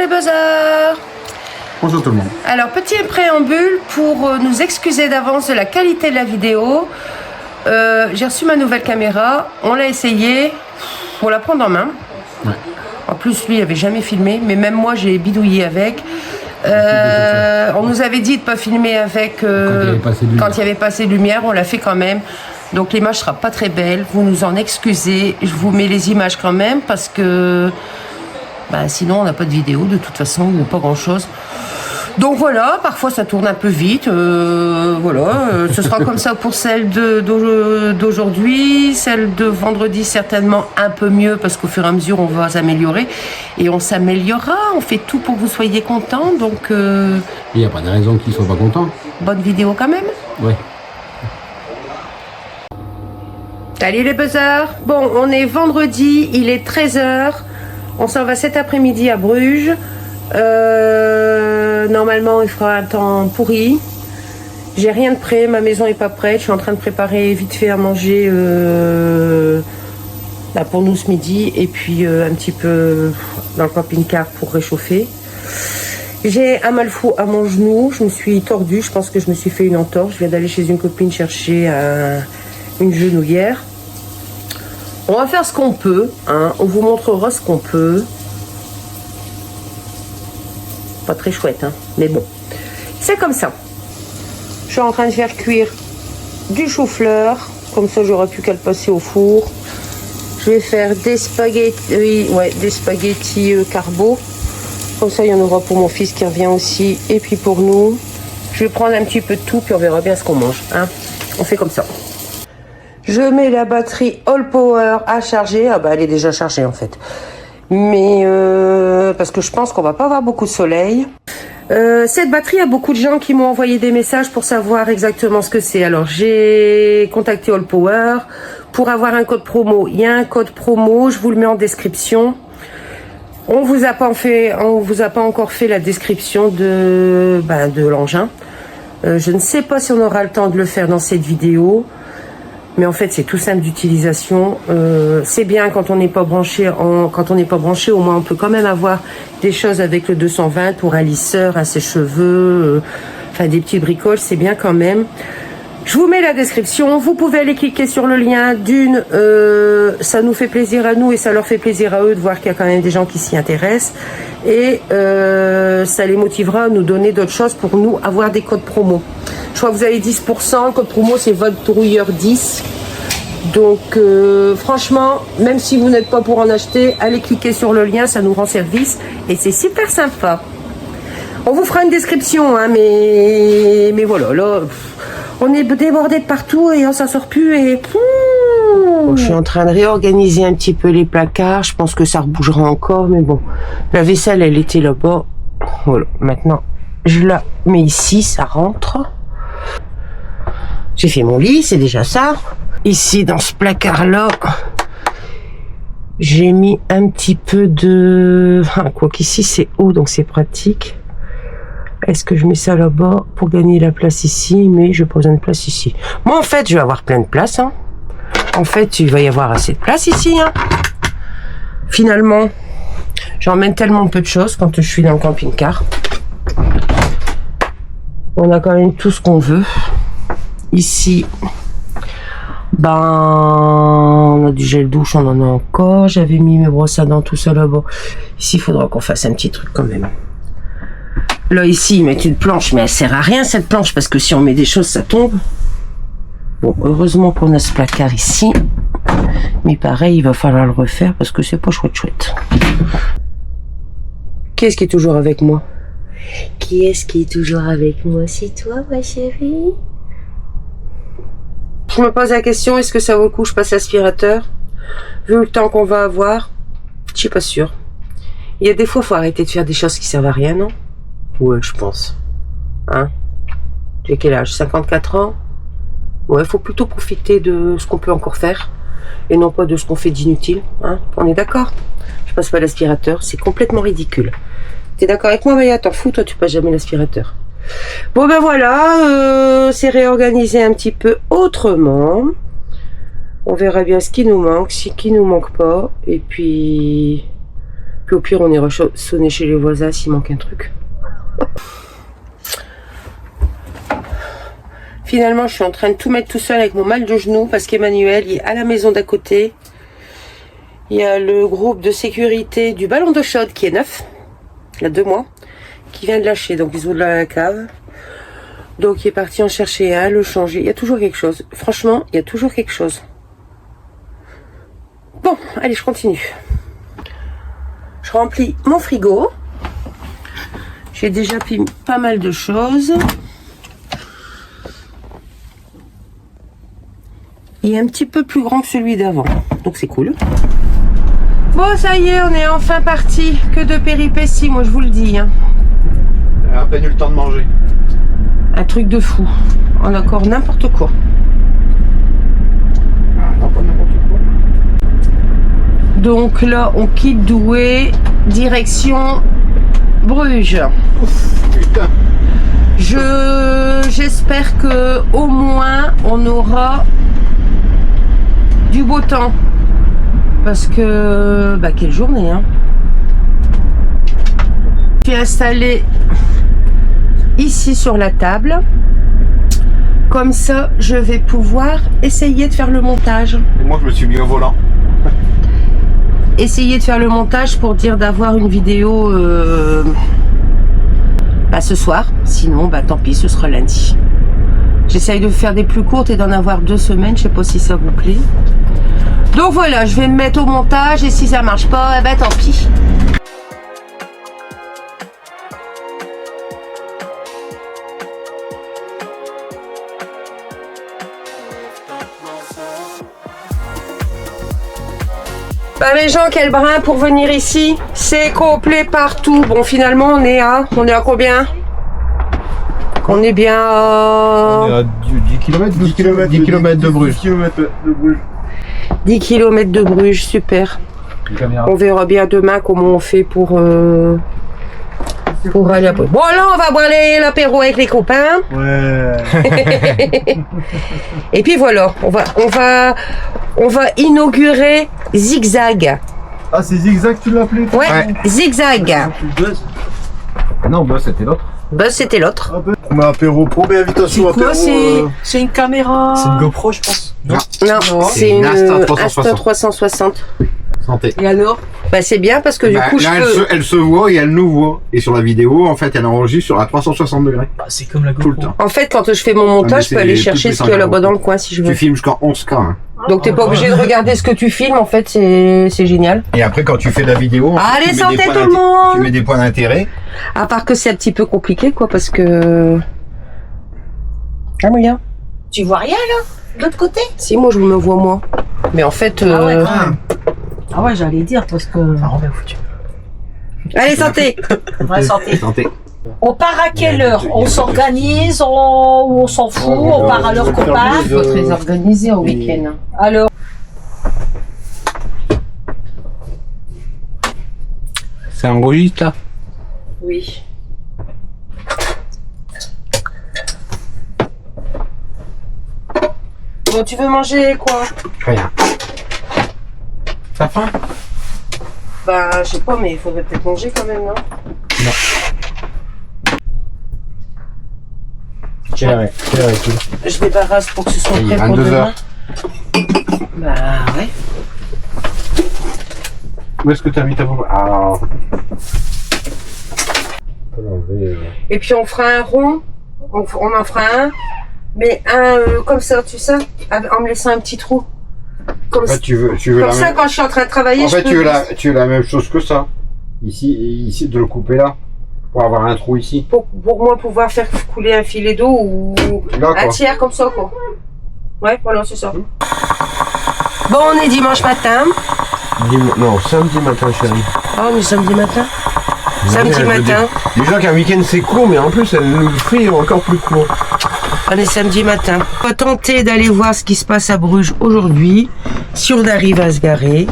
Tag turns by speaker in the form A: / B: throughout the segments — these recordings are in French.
A: les buzzers.
B: Bonjour tout le monde.
A: Alors, petit préambule pour nous excuser d'avance de la qualité de la vidéo. J'ai reçu ma nouvelle caméra, on l'a essayé, on la prend en main. Ouais. En plus, lui, il n'avait jamais filmé, mais même moi, j'ai bidouillé avec. On nous avait dit de ne pas filmer avec quand il n'y avait pas assez de lumière, on l'a fait quand même. Donc l'image sera pas très belle, vous nous en excusez. Je vous mets les images quand même parce que sinon on n'a pas de vidéo de toute façon ou pas grand chose. Donc voilà, parfois ça tourne un peu vite, ce sera comme ça pour celle d'aujourd'hui, celle de vendredi certainement un peu mieux parce qu'au fur et à mesure on va s'améliorer et on s'améliorera, on fait tout pour que vous soyez contents, donc... Il
B: n'y a pas de raison qu'ils ne soient pas contents.
A: Bonne vidéo quand même.
B: Ouais.
A: Salut les buzzers. Bon, on est vendredi, il est 13 h, on s'en va cet après-midi à Bruges. Normalement il fera un temps pourri. J'ai rien de prêt, ma maison est pas prête. Je suis en train de préparer vite fait à manger pour nous ce midi et puis un petit peu dans le camping-car pour réchauffer. J'ai un mal fou à mon genou, je me suis tordue, je pense que je me suis fait une entorse. Je viens d'aller chez une copine chercher une genouillère. On va faire ce qu'on peut, hein. On vous montrera ce qu'on peut. Pas très chouette, hein, mais bon, c'est comme ça. Je suis en train de faire cuire du chou-fleur, comme ça j'aurai plus qu'à le passer au four. Je vais faire des spaghettis, des spaghettis carbo. Comme ça il y en aura pour mon fils qui revient aussi, et puis pour nous. Je vais prendre un petit peu de tout, puis on verra bien ce qu'on mange, hein. On fait comme ça. Je mets la batterie All Power à charger. Elle est déjà chargée en fait. Mais parce que je pense qu'on va pas avoir beaucoup de soleil. Cette batterie, il y a beaucoup de gens qui m'ont envoyé des messages pour savoir exactement ce que c'est. Alors j'ai contacté All Power pour avoir un code promo. Il y a un code promo, je vous le mets en description. On vous a pas encore fait la description de l'engin. Je ne sais pas si on aura le temps de le faire dans cette vidéo. Mais en fait, c'est tout simple d'utilisation. C'est bien quand on n'est pas branché. Au moins, on peut quand même avoir des choses avec le 220 pour un lisseur, un sèche-cheveux, des petits bricoles. C'est bien quand même. Je vous mets la description. Vous pouvez aller cliquer sur le lien. Ça nous fait plaisir à nous et ça leur fait plaisir à eux de voir qu'il y a quand même des gens qui s'y intéressent. Et ça les motivera à nous donner d'autres choses pour nous avoir des codes promo. Je crois que vous avez 10%, le code promo c'est Vadrouilleur 10. Donc franchement, même si vous n'êtes pas pour en acheter, allez cliquer sur le lien, ça nous rend service et c'est super sympa. On vous fera une description, hein, mais voilà, là, on est débordé de partout et on s'en sort plus et... Bon, je suis en train de réorganiser un petit peu les placards, je pense que ça rebougera encore, mais bon, la vaisselle elle était là-bas. Voilà, maintenant je la mets ici, ça rentre. J'ai fait mon lit, c'est déjà ça. Ici, dans ce placard-là, j'ai mis un petit peu de... quoi qu'ici, c'est haut, donc c'est pratique. Est-ce que je mets ça là-bas pour gagner la place ici? Mais je pose une place ici. Moi, en fait, je vais avoir plein de place. Hein. En fait, il va y avoir assez de place ici. Hein. Finalement, j'emmène tellement peu de choses quand je suis dans le camping-car. On a quand même tout ce qu'on veut. Ici, on a du gel douche, on en a encore. J'avais mis mes brosses à dents, tout ça là-bas. Ici, il faudra qu'on fasse un petit truc quand même. Là, ici, ils mettent une planche, mais elle sert à rien cette planche, parce que si on met des choses, ça tombe. Bon, heureusement qu'on a ce placard ici. Mais pareil, il va falloir le refaire, parce que c'est pas chouette. Qui est-ce qui est toujours avec moi? Qui est-ce qui est toujours avec moi? C'est toi, ma chérie? Je me pose la question, est-ce que ça vaut le coup je passe l'aspirateur? Vu le temps qu'on va avoir, je suis pas sûre. Il y a des fois, faut arrêter de faire des choses qui servent à rien, non? Ouais, je pense. Hein? J'ai quel âge? 54 ans? Ouais, faut plutôt profiter de ce qu'on peut encore faire et non pas de ce qu'on fait d'inutile. Hein? On est d'accord? Je passe pas l'aspirateur, c'est complètement ridicule. T'es d'accord avec moi, Maya? T'en fous, toi, tu passes jamais l'aspirateur. Bon ben voilà, c'est réorganisé un petit peu autrement. On verra bien ce qui nous manque, ce qui nous manque pas. Et puis Puis au pire, on ira sonner chez les voisins s'il manque un truc. Finalement, je suis en train de tout mettre tout seul avec mon mal de genou parce qu'Emmanuel il est à la maison d'à côté. Il y a le groupe de sécurité du ballon d'eau chaude qui est neuf, il y a 2 mois, qui vient de lâcher. Donc ils ont de la cave. Donc il est parti en chercher un, le changer. Il y a toujours quelque chose. Franchement, il y a toujours quelque chose. Bon, allez, je continue. Je remplis mon frigo. J'ai déjà pris pas mal de choses. Il est un petit peu plus grand que celui d'avant. Donc c'est cool. Bon, ça y est, on est enfin parti. Que de péripéties, moi je vous le dis. Hein.
B: On a à peine eu le temps de manger.
A: Un truc de fou. On a encore n'importe quoi.
B: Ah non, pas n'importe quoi.
A: Donc là, on quitte Douai, direction Bruges.
B: Putain.
A: J'espère que au moins on aura du beau temps. Parce que bah quelle journée hein. Je suis installée ici sur la table. Comme ça, je vais pouvoir essayer de faire le montage.
B: Et moi, je me suis mis au volant.
A: Essayer de faire le montage pour dire d'avoir une vidéo bah, ce soir. Sinon, bah tant pis, ce sera lundi. J'essaye de faire des plus courtes et d'en avoir 2 semaines. Je sais pas si ça vous plaît. Donc voilà, je vais me mettre au montage et si ça marche pas, eh ben tant pis. Bah les gens, quel brin pour venir ici. C'est complet partout. Bon, finalement, on est à combien? On est bien à...
B: On est à 10 km, 12 km, 10 km de Bruges. 10 km de Bruges.
A: 10 km de Bruges, super. On verra bien demain comment on fait pour aller à Bruges. Bon là, on va boire l'apéro avec les copains.
C: Ouais.
A: Et puis voilà, on va inaugurer Zigzag.
C: Ah, c'est Zigzag, tu l'appelais?
A: Ouais, Zigzag.
B: Ah non, bah c'était l'autre.
A: Bah c'était l'autre.
C: On met apéro pro, mais invitation
A: C'est quoi,
C: apéro.
A: c'est une caméra.
C: C'est une GoPro, je pense.
A: Non,
B: c'est
A: c'est une
B: une Insta
A: Insta 360.
B: Santé.
A: Et alors? Bah c'est bien parce que du coup
B: là,
A: je peux...
B: elle se voit et elle nous voit. Et sur la vidéo, en fait, elle enregistre sur la 360 degrés.
C: Bah, c'est comme la
B: Tout le
C: GoPro.
B: temps.
A: En fait, quand je fais mon montage, je peux aller
B: c'est
A: chercher
B: plus
A: ce qu'il y a là-bas
B: 140.
A: dans le coin si je veux.
B: Tu filmes jusqu'en 11K. Hein.
A: Donc t'es pas obligé de regarder ce que tu filmes, en fait, c'est génial.
B: Et après, quand tu fais la vidéo,
A: Allez,
B: tu mets
A: santé
B: des points
A: tout le monde.
B: Tu mets des points d'intérêt.
A: À part que c'est un petit peu compliqué, quoi, parce que... Ah, moyen.
D: Tu vois rien là de l'autre côté?
A: Si, moi je me vois moi. Mais en fait...
D: Ah ouais, quand même. Ah ouais, j'allais dire parce que...
A: Allez, santé.
D: Vraie santé.
B: Santé.
D: On part à quelle heure? On s'organise ou on s'en fout? On part à l'heure qu'on part?
A: Il faut très organisé au week-end.
D: Alors,
B: C'est enregistre là?
A: Oui. Bon, tu veux manger quoi?
B: Rien. Ça faim?
A: Bah, je sais pas, mais il faudrait peut-être manger quand même, non? Je débarrasse pour que ce soit
B: Il est
A: prêt pour
B: 22
A: demain.
B: heures.
A: Bah, ouais.
B: Où est-ce que tu as mis ta bombe? Ah.
A: Et puis on fera un rond, on en fera un, mais un comme ça, tu sais, en me laissant un petit trou. Comme,
B: En fait, tu veux
A: comme
B: la
A: ça,
B: même...
A: quand je suis en train de travailler,
B: En fait,
A: je peux...
B: tu veux la même chose que ça. Ici, de le couper là. Pour avoir un trou ici.
A: Pour moi pouvoir faire couler un filet d'eau ou
B: Là,
A: un
B: quoi.
A: tiers comme ça, quoi. Ouais, voilà, c'est ça. Bon, on est dimanche matin.
E: Non, samedi matin, chérie.
A: Oh, on est samedi matin. Samedi
E: Elle veut
A: matin.
E: dire- Déjà qu'un week-end c'est court, mais en plus elle nous fait encore plus court.
A: On est samedi matin. On va tenter d'aller voir ce qui se passe à Bruges aujourd'hui. Si on arrive à se garer.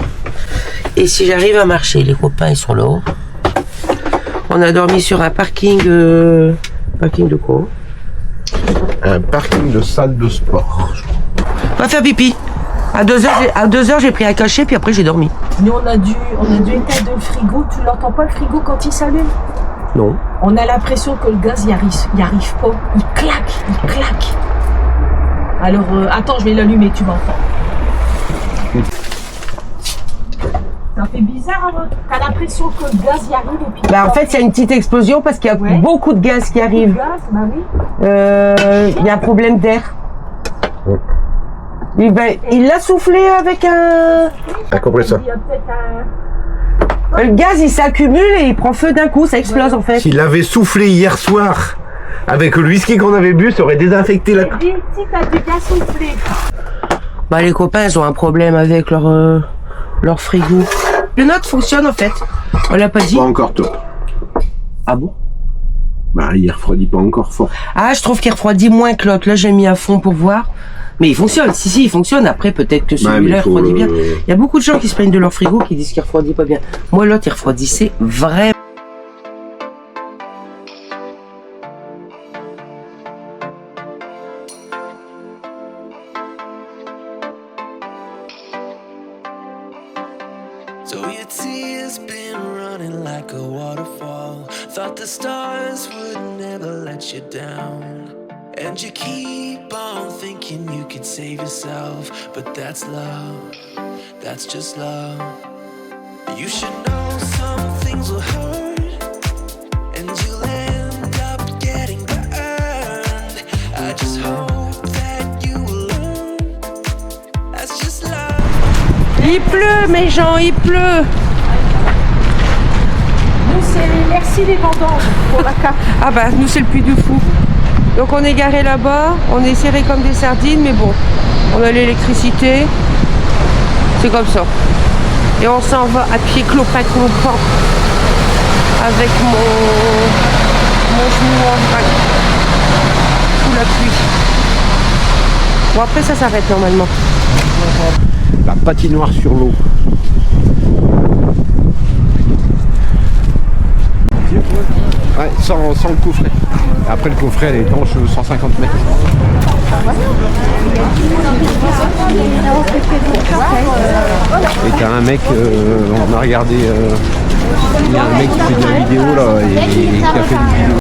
A: Et si j'arrive à marcher. Les copains, ils sont là. On a dormi sur un parking... Parking de quoi?
E: Un parking de salle de sport.
A: On va faire pipi. À 2h, j'ai pris un cachet, puis après j'ai dormi.
D: Nous, on a dû éteindre le frigo. Tu l'entends pas le frigo quand il s'allume?
A: Non.
D: On a l'impression que le gaz y arrive pas. Il claque. Alors, attends, je vais l'allumer, tu m'entends. Ça fait bizarre, hein. T'as l'impression que le gaz y arrive et puis...
A: Bah, en fait, il y a une petite explosion parce qu'il y a beaucoup de gaz qui arrive.
D: Bah oui.
A: Il y a un problème d'air. Il l'a soufflé avec un
B: compresseur.
D: Il y a peut-être
A: Le gaz, il s'accumule et il prend feu d'un coup, ça explose en fait.
E: S'il avait soufflé hier soir avec le whisky qu'on avait bu, ça aurait désinfecté la...
D: Si t'as du gaz soufflé.
A: Bah, les copains, ils ont un problème avec leur frigo. Le nôtre fonctionne en fait. On l'a pas dit.
E: Pas encore top.
A: Ah bon?
E: Bah, il refroidit pas encore fort.
A: Ah, je trouve qu'il refroidit moins que l'autre. Là, j'ai mis à fond pour voir. Mais il fonctionne. Si, il fonctionne. Après, peut-être que celui-là refroidit bien. Il y a beaucoup de gens qui se plaignent de leur frigo qui disent qu'il refroidit pas bien. Moi, l'autre, il refroidissait vraiment.
F: So your tears been running like a waterfall. Thought the stars would never let you down. And you keep on thinking you could save yourself. But that's love, that's just love. You should know some things will hurt, and you'll end up getting burned. I just hope that you will learn. That's just love.
A: Il pleut, mes gens, il pleut.
D: Nous, c'est merci les vendanges pour la cape.
A: Ah bah, nous, c'est le Puy du Fou. Donc, on est garé là-bas. On est serré comme des sardines, mais bon, on a l'électricité. C'est comme ça. Et on s'en va à pied clopin clopin avec mon genou en vrac sous la pluie. Bon, après, ça s'arrête normalement.
E: La patinoire sur l'eau. Ouais, sans le coffret. Après le coffret, elle est étanche 150 mètres. Et t'as un mec, on a regardé, il y a un mec qui fait de la vidéo là et qui a fait une vidéo.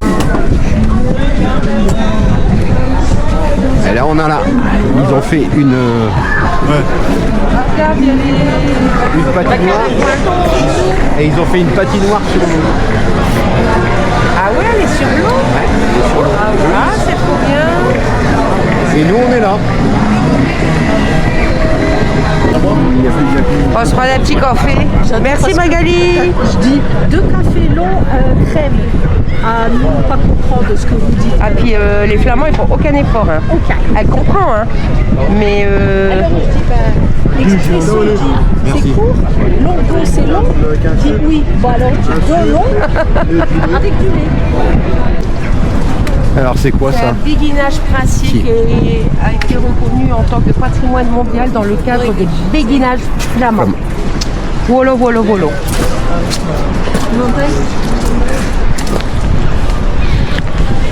E: Et là on a là, ils ont fait une patinoire et ils ont fait une patinoire sur l'eau.
A: Ah ouais, elle est sur l'eau.
E: Ouais, elle est sur l'eau.
A: Ah, c'est trop bien.
E: Et nous on est là.
A: On se prend un petit café. Merci Magali.
D: Je dis 2 cafés longs crème. À ne pas comprendre ce que vous dites.
A: Ah puis les Flamands ils font aucun effort. Hein.
D: Aucun.
A: Elle comprend hein. Mais
D: Alors je dis l'expression dit c'est court, long dos c'est long. Je dis oui. Bon alors dos long avec du lait.
E: Alors c'est quoi
A: c'est
E: ça?
A: un béguinage princier qui a été reconnu en tant que patrimoine mondial dans le cadre des béguinages flamands. Voilà.
D: Vous m'entendez?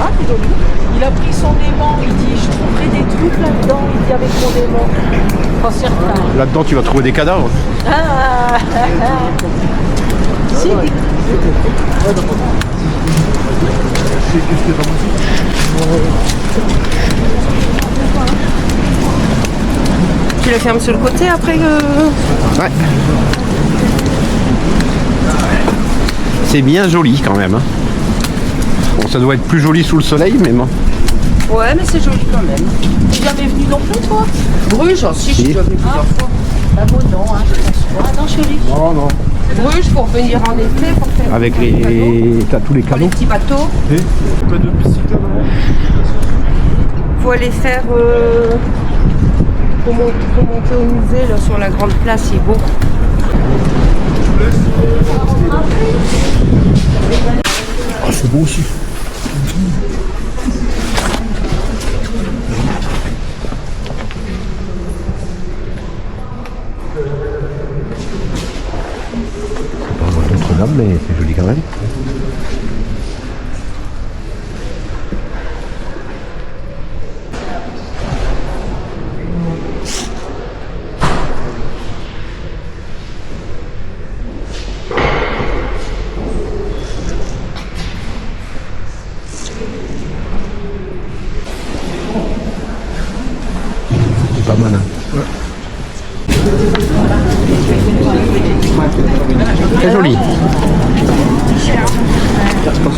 D: Ah, c'est joli. Il a pris son aimant, il dit je trouverai des trucs là-dedans, il dit avec mon aimant. Quand certain.
E: Là-dedans tu vas trouver des cadavres.
D: Ah si.
A: Tu le fermes sur le côté après
E: Ouais. C'est bien joli quand même. Hein. Bon, ça doit être plus joli sous le soleil, mais bon.
A: Ouais, mais c'est joli quand même.
D: Tu es jamais venu non plus toi?
A: Bruges, si, je suis déjà venue plusieurs fois.
D: Bah moi non, hein, je pense pas. Non chérie.
E: Non, non.
A: Bruges pour venir en été, pour faire
E: Avec
A: des
E: les... T'as tous les
A: pour les
E: canaux.
A: petits bateaux.
C: Pas de piscine là-bas.
A: Faut aller faire pour monter au musée là sur la grande place, il est beau.
C: Ah, c'est beau aussi.
E: Notre-Dame, mais c'est joli quand même.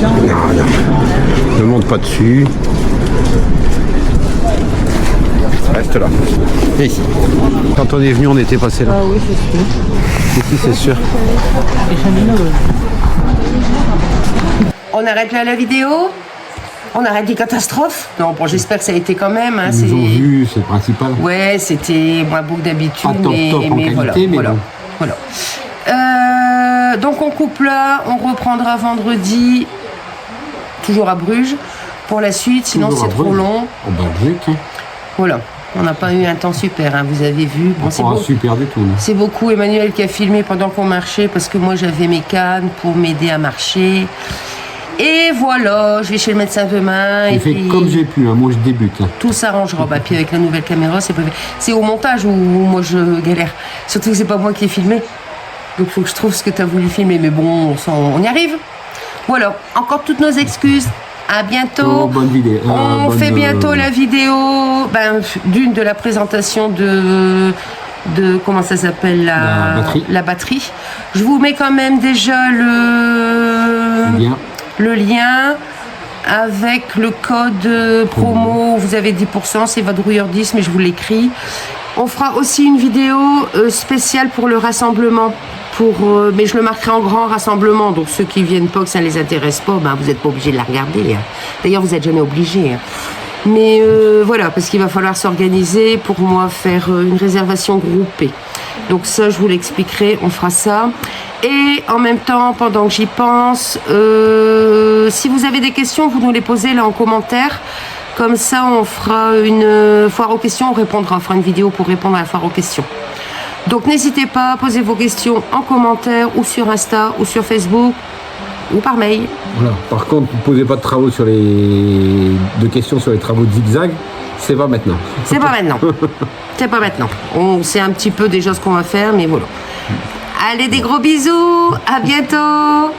E: Regarde. Ne monte pas dessus. Reste là. Et ici. Quand on est venu, on était passé là.
A: Ah oui, c'est sûr.
E: Ici, c'est sûr.
A: On arrête là la vidéo. On arrête les catastrophes. Non, bon, j'espère que ça a été quand même. Hein,
E: Ils ont vu, c'est le principal.
A: Ouais, c'était moins beau que d'habitude,
E: Pas top,
A: mais,
E: top en qualité,
A: voilà,
E: mais
A: voilà,
E: bon.
A: voilà. Donc on coupe là, on reprendra vendredi, toujours à Bruges, pour la suite, sinon
E: Toujours à
A: c'est trop
E: Bruges.
A: long.
E: En Belgique, hein.
A: Voilà, on n'a pas eu un temps super, hein, vous avez vu. Bon, c'est
E: Pas
A: beau.
E: super du tout. Non.
A: C'est beaucoup Emmanuel qui a filmé pendant qu'on marchait, parce que moi j'avais mes cannes pour m'aider à marcher. Et voilà, je vais chez le médecin demain.
E: J'ai
A: Et
E: fait
A: puis
E: comme j'ai pu, hein. Moi je débute. Hein.
A: tout s'arrangera. Bah, puis avec la nouvelle caméra, c'est au montage où moi je galère. Surtout que c'est pas moi qui ai filmé. Donc il faut que je trouve ce que tu as voulu filmer. Mais bon, on y arrive. Voilà, encore toutes nos excuses. À bientôt.
E: Oh, bonne vidéo.
A: On fait bientôt la vidéo d'une de la présentation de comment ça s'appelle la batterie. Je vous mets quand même déjà le lien avec le code promo. Vous avez 10%, c'est Vadrouilleur 10, mais je vous l'écris. On fera aussi une vidéo spéciale pour le rassemblement. Mais je le marquerai en grand rassemblement. Donc ceux qui viennent pas, que ça les intéresse pas, vous n'êtes pas obligés de la regarder. Hein. D'ailleurs, vous n'êtes jamais obligés. Hein. Mais voilà, parce qu'il va falloir s'organiser pour moi faire une réservation groupée. Donc ça, je vous l'expliquerai, on fera ça. Et en même temps, pendant que j'y pense, si vous avez des questions, vous nous les posez là en commentaire. Comme ça, on fera une foire aux questions, on fera une vidéo pour répondre à la foire aux questions. Donc n'hésitez pas à poser vos questions en commentaire ou sur Insta ou sur Facebook ou par mail.
E: Voilà. Par contre, ne posez pas de questions sur les travaux de zigzag. C'est pas maintenant.
A: C'est pas maintenant. C'est pas maintenant. On sait un petit peu déjà ce qu'on va faire, mais voilà. Allez, des gros bisous. À bientôt.